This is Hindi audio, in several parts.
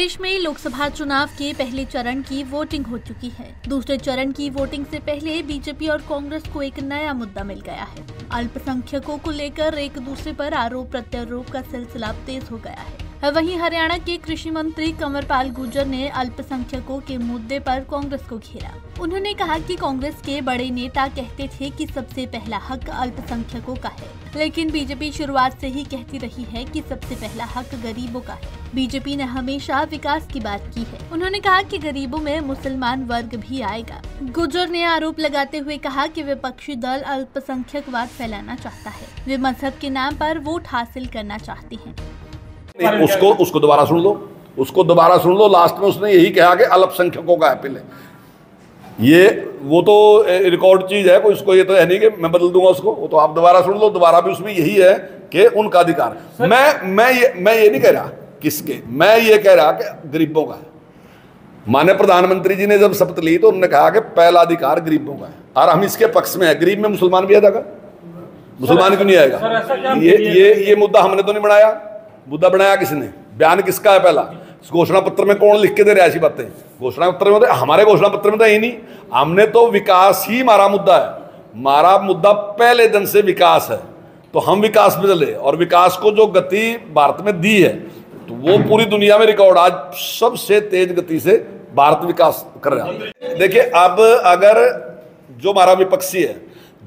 प्रदेश में लोकसभा चुनाव के पहले चरण की वोटिंग हो चुकी है। दूसरे चरण की वोटिंग से पहले बीजेपी और कांग्रेस को एक नया मुद्दा मिल गया है। अल्पसंख्यकों को लेकर एक दूसरे पर आरोप प्रत्यारोप का सिलसिला तेज हो गया है। वहीं हरियाणा के कृषि मंत्री कंवरपाल गुर्जर ने अल्पसंख्यकों के मुद्दे पर कांग्रेस को घेरा। उन्होंने कहा कि कांग्रेस के बड़े नेता कहते थे कि सबसे पहला हक अल्पसंख्यकों का है, लेकिन बीजेपी शुरुआत से ही कहती रही है कि सबसे पहला हक गरीबों का है। बीजेपी ने हमेशा विकास की बात की है। उन्होंने कहा कि गरीबों में मुसलमान वर्ग भी आएगा। गुर्जर ने आरोप लगाते हुए कहा कि विपक्षी दल अल्पसंख्यकवाद फैलाना चाहता है। वे मजहब के नाम पर वोट हासिल करना चाहते हैं। उसको दोबारा सुन लो। लास्ट में उसने यही कहा कि अल्पसंख्यकों का है पहले। ये वो तो रिकॉर्ड चीज है, कोई उसको ये तो है नहीं कि मैं बदल दूंगा उसको। वो तो आप दोबारा सुन लो। दोबारा भी उसमें यही है कि उनका अधिकार। मैं ये नहीं कह रहा किसके, मैं ये कह रहा कि गरीबों का है। माननीय प्रधानमंत्री जी ने जब शपथ ली तो उन्होंने कहा कि पहला अधिकार गरीबों का है, और हम इसके पक्ष में है। गरीब में मुसलमान भी आएगा, मुसलमान क्यों नहीं आएगा? ये मुद्दा हमने तो नहीं बनाया। मुद्दा बनाया किसने? बयान किसका है? पहला घोषणा पत्र में कौन लिख के दे रहा है ऐसी बातें? घोषणा पत्र में तो हमारे घोषणा पत्र में तो यही नहीं। हमने तो विकास ही हमारा मुद्दा है। हमारा मुद्दा पहले दिन से विकास है, तो हम विकास में चले। और विकास को जो गति भारत में दी है तो वो पूरी दुनिया में रिकॉर्ड। आज सबसे तेज गति से भारत विकास कर रहा है। देखिए, अब अगर जो हमारा विपक्षी है,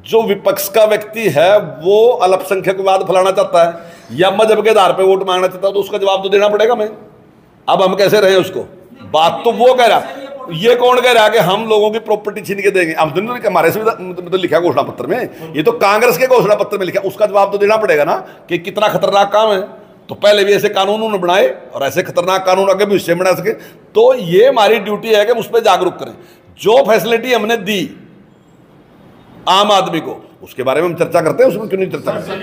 जो विपक्ष का व्यक्ति है, वो अल्पसंख्यकवाद फैलाना चाहता है या मजहब के आधार पे वोट मांगना चाहता है, तो उसका जवाब तो देना पड़ेगा। मैं अब हम कैसे रहे उसको? बात तो वो कह रहा, ये कौन कह रहा है कि हम लोगों की प्रॉपर्टी छीन के देंगे? हम तो हमारे से तो लिखा घोषणा पत्र में, ये तो कांग्रेस के घोषणा पत्र में लिखा। उसका जवाब तो देना पड़ेगा ना कि कितना खतरनाक काम है। तो पहले भी ऐसे कानून उन्होंने बनाए और ऐसे खतरनाक कानून आगे भी उससे बना सके। तो ये हमारी ड्यूटी है कि उस पर जागरूक करें। जो फैसिलिटी हमने दी आम आदमी को, उसके बारे में हम चर्चा करते हैं। उसमें क्यों नहीं चर्चा करते?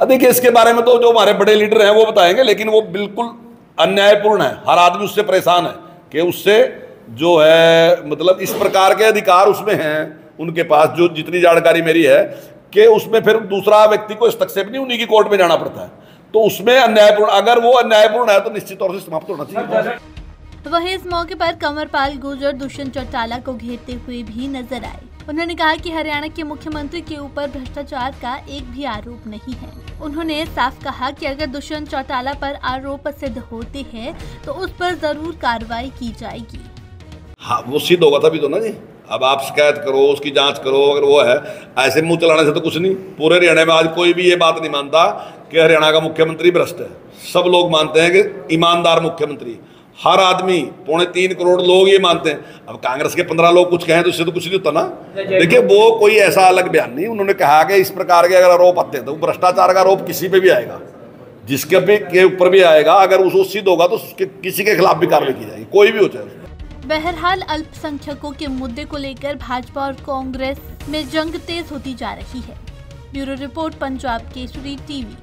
देखिए, इसके बारे में तो जो हमारे बड़े लीडर हैं वो बताएंगे, लेकिन वो बिल्कुल अन्यायपूर्ण है। हर आदमी उससे परेशान है कि उससे जो है मतलब इस प्रकार के अधिकार उसमें हैं उनके पास, जो जितनी जानकारी मेरी है, कि उसमें फिर दूसरा व्यक्ति को हस्तक्षेप नहीं, उन्हीं की कोर्ट में जाना पड़ता है। तो उसमें अन्यायपूर्ण, अगर वो अन्यायपूर्ण है तो निश्चित तौर से समाप्त होना चाहिए। वहीं इस मौके पर कंवरपाल गुर्जर दुष्यंत चौटाला को घेरते हुए भी नजर आए। उन्होंने कहा कि हरियाणा के मुख्यमंत्री के ऊपर भ्रष्टाचार का एक भी आरोप नहीं है। उन्होंने साफ कहा कि अगर दुष्यंत चौटाला पर आरोप सिद्ध होते हैं तो उस पर जरूर कार्रवाई की जाएगी। हाँ, वो सिद्ध होगा तभी तो ना जी। अब आप शिकायत करो, उसकी जांच करो। अगर वो है, ऐसे मुंह चलाने से तो कुछ नहीं। पूरे हरियाणा में आज कोई भी ये बात नहीं मानता कि हरियाणा का मुख्यमंत्री भ्रष्ट है। सब लोग मानते हैं कि ईमानदार मुख्यमंत्री। हर आदमी, 3.25 करोड़ लोग ये मानते हैं। अब कांग्रेस के 15 लोग कुछ कहें तो इससे तो कुछ नहीं होता ना। देखिए, वो कोई ऐसा अलग बयान नहीं। उन्होंने कहा कि इस प्रकार के अगर आरोप आते हैं तो भ्रष्टाचार का आरोप किसी पे भी आएगा, जिसके भी के ऊपर भी आएगा। अगर उसको सिद्ध होगा तो किसी के खिलाफ भी कार्रवाई की जाएगी, कोई भी हो जाए। बहरहाल अल्पसंख्यकों के मुद्दे को लेकर भाजपा और कांग्रेस में जंग तेज होती जा रही है। Bureau report, Punjab Kesari TV.